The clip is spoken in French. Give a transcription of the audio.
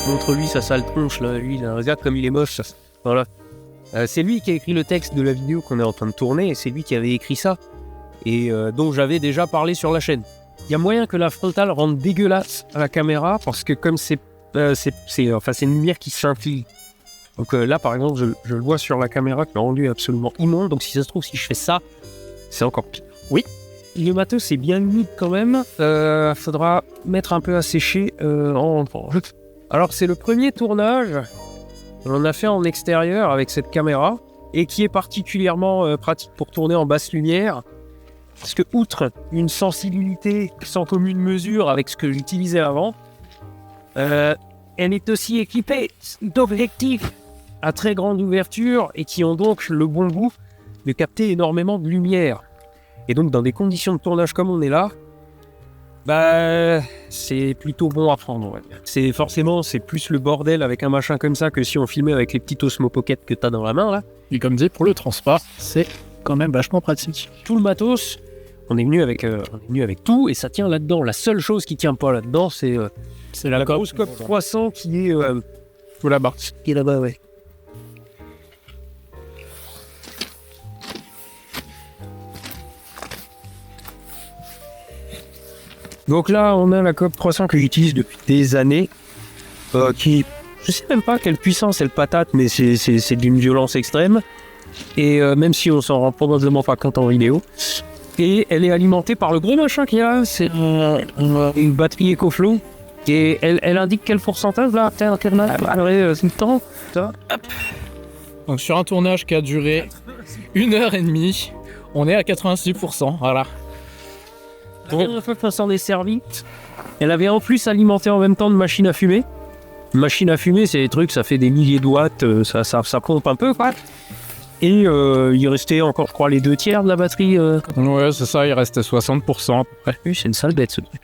Montre-lui sa sale tronche, là. Lui, là, regarde comme il est moche. Voilà. C'est lui qui a écrit le texte de la vidéo qu'on est en train de tourner, et c'est lui qui avait écrit ça. Et dont j'avais déjà parlé sur la chaîne. Il y a moyen que la frontale rende dégueulasse à la caméra, parce que comme c'est une lumière qui scintille. Donc là, par exemple, je le vois sur la caméra que le rendu est absolument immonde. Donc si ça se trouve, si je fais ça, c'est encore pire. Oui, le matos est bien humide quand même. Faudra mettre un peu à sécher. Alors c'est le premier tournage qu'on a fait en extérieur avec cette caméra et qui est particulièrement pratique pour tourner en basse lumière. Parce que outre une sensibilité sans commune mesure avec ce que j'utilisais avant, elle est aussi équipée d'objectifs à très grande ouverture et qui ont donc le bon goût de capter énormément de lumière. Et donc dans des conditions de tournage comme on est là, c'est plutôt bon à prendre. Ouais. C'est plus le bordel avec un machin comme ça que si on filmait avec les petits Osmo Pocket que t'as dans la main là. Et comme dit, pour le transport, c'est quand même vachement pratique. Tout le matos, on est venu avec tout et ça tient là-dedans. La seule chose qui tient pas là-dedans, c'est la grosse COP 300 qui est tout là-bas. Qui est là-bas, ouais. Donc là, on a la COP 300 que j'utilise depuis des années, qui, je sais même pas quelle puissance elle patate, mais c'est d'une violence extrême. Et même si on s'en rend probablement pas compte en vidéo. Et elle est alimentée par le gros machin qu'il y a, c'est une batterie EcoFlow. Et elle indique quel pourcentage là, tout le temps. Donc sur un tournage qui a duré 1h30, on est à 86%, voilà. La dernière fois qu'on s'en est servi, elle avait en plus alimenté en même temps de machine à fumer. Une machine à fumer, c'est des trucs, ça fait des milliers de watts, ça pompe un peu, quoi. Et il restait encore, je crois, les 2 tiers de la batterie. Ouais, c'est ça, il restait 60% à peu près. Oui, c'est une sale bête, ce truc.